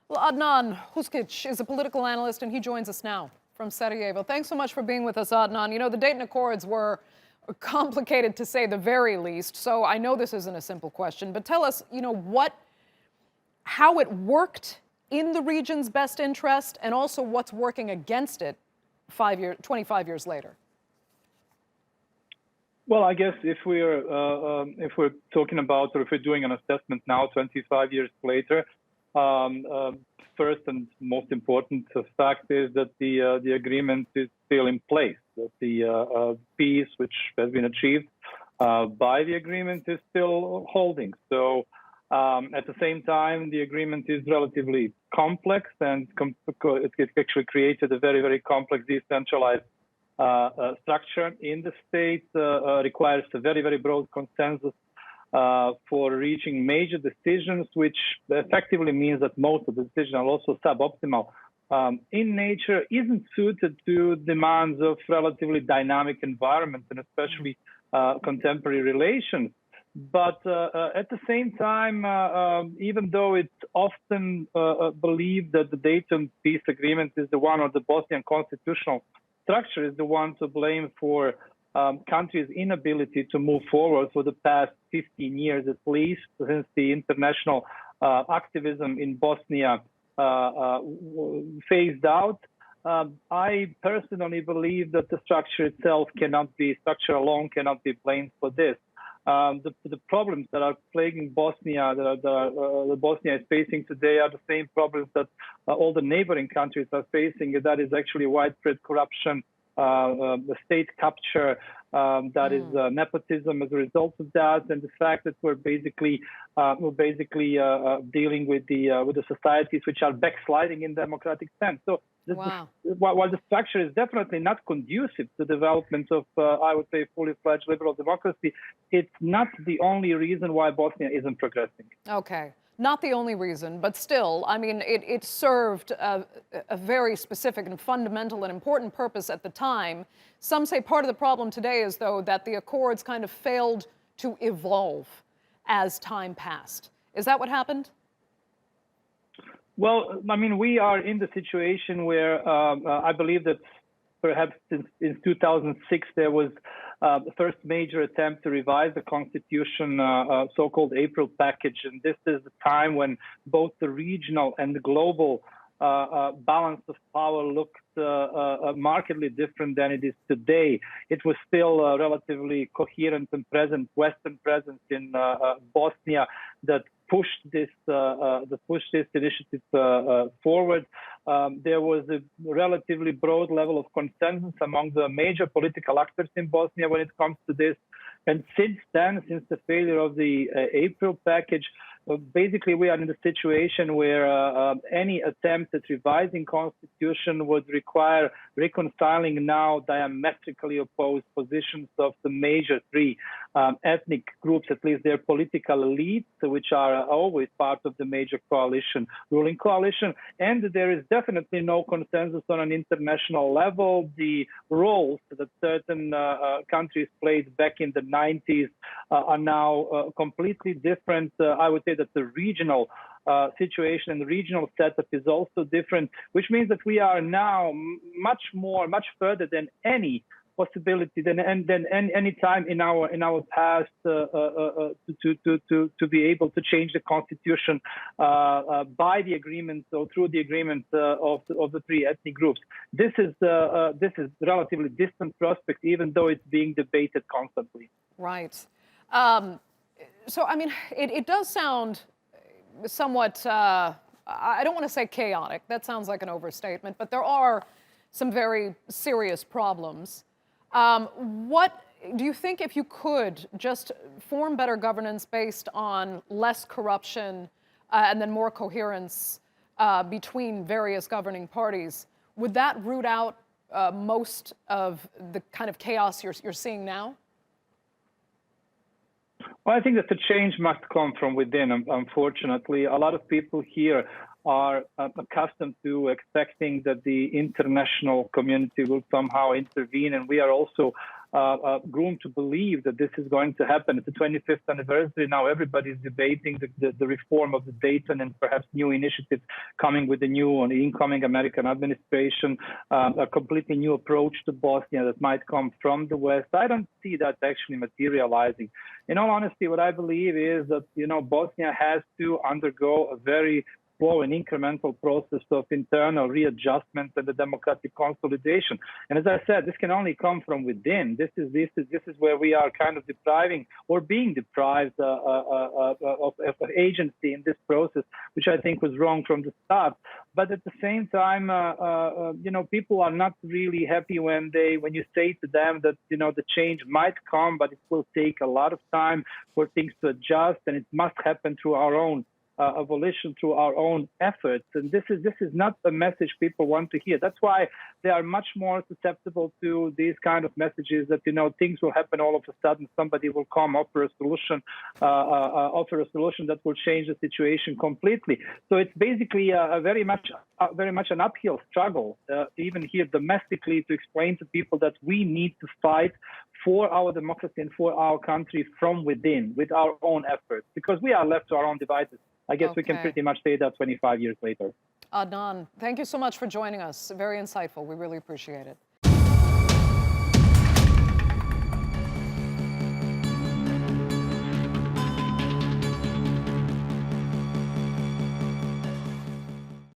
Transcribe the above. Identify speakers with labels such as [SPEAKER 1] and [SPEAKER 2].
[SPEAKER 1] Well, Adnan Huskic is a political analyst, and he joins us now from Sarajevo. Thanks so much for being with us, Adnan. You know, the Dayton Accords were complicated, to say the very least, so I know this isn't a simple question, but tell us, you know, how it worked in the region's best interest, and also what's working against it 25 years later.
[SPEAKER 2] Well, I guess if we're talking about, or if we're doing an assessment now, 25 years later, first and most important fact is that the agreement is still in place. That the peace which has been achieved by the agreement is still holding. So at the same time, the agreement is relatively complex, and it actually created a very, very complex decentralized structure in the state. Requires a very, very broad consensus for reaching major decisions, which effectively means that most of the decisions are also suboptimal in nature, isn't suited to demands of relatively dynamic environment, and especially contemporary relations. But at the same time, even though it's often believed that the Dayton Peace Agreement is the one, or the Bosnian constitutional structure is the one to blame for country's inability to move forward for the past 15 years, at least, since the international activism in Bosnia phased out. I personally believe that the structure itself structure alone cannot be blamed for this. The problems that are plaguing Bosnia, that Bosnia is facing today, are the same problems that all the neighboring countries are facing. That is actually widespread corruption, the state capture, that is nepotism as a result of that, and the fact that we're basically dealing with the societies which are backsliding in democratic sense. So while the structure is definitely not conducive to development of, I would say, fully fledged liberal democracy, it's not the only reason why Bosnia isn't progressing.
[SPEAKER 1] Okay. Not the only reason, but still, I mean, it served a very specific and fundamental and important purpose at the time. Some say part of the problem today is, though, that the Accords kind of failed to evolve as time passed. Is that what happened?
[SPEAKER 2] Well, I mean, we are in the situation where I believe that perhaps in 2006 there was the first major attempt to revise the constitution, so-called April package. And this is the time when both the regional and the global balance of power looked markedly different than it is today. It was still a relatively coherent and present Western presence in Bosnia that pushed this initiative forward. There was a relatively broad level of consensus among the major political actors in Bosnia when it comes to this. And since then, since the failure of the April package, basically we are in the situation where any attempt at revising constitution would require reconciling now diametrically opposed positions of the major three ethnic groups, at least their political elites, which are always part of the major coalition, ruling coalition. And there is definitely no consensus on an international level. The roles that certain countries played back in the 90s are now completely different. I would say that the regional situation and the regional setup is also different, which means that we are now much further than any possibility than any time in our past to be able to change the constitution by the agreement or through the agreement of the three ethnic groups. This is relatively distant prospect, even though it's being debated constantly.
[SPEAKER 1] Right. So I mean, it does sound somewhat, I don't want to say chaotic, that sounds like an overstatement, but there are some very serious problems. What do you think, if you could just form better governance based on less corruption and then more coherence between various governing parties, would that root out most of the kind of chaos you're seeing now?
[SPEAKER 2] Well, I think that the change must come from within, unfortunately. A lot of people here are accustomed to expecting that the international community will somehow intervene, and we are also groomed to believe that this is going to happen. It's the 25th anniversary now. Everybody's debating the reform of the Dayton and perhaps new initiatives coming with the new or the incoming American administration, a completely new approach to Bosnia that might come from the West. I don't see that actually materializing. In all honesty, what I believe is that, Bosnia has to undergo a very slow and incremental process of internal readjustment and the democratic consolidation. And as I said, this can only come from within. This is where we are kind of depriving or being deprived of agency in this process, which I think was wrong from the start. But at the same time, people are not really happy when you say to them that the change might come, but it will take a lot of time for things to adjust, and it must happen through our own volition, through our own efforts. And this is not a message people want to hear. That's why they are much more susceptible to these kind of messages that, things will happen all of a sudden. Somebody will come, offer a solution that will change the situation completely. So it's basically a very much an uphill struggle, even here domestically, to explain to people that we need to fight for our democracy and for our country from within, with our own efforts, because we are left to our own devices. I guess we can pretty much say that 25 years later.
[SPEAKER 1] Adnan, thank you so much for joining us. Very insightful. We really appreciate it.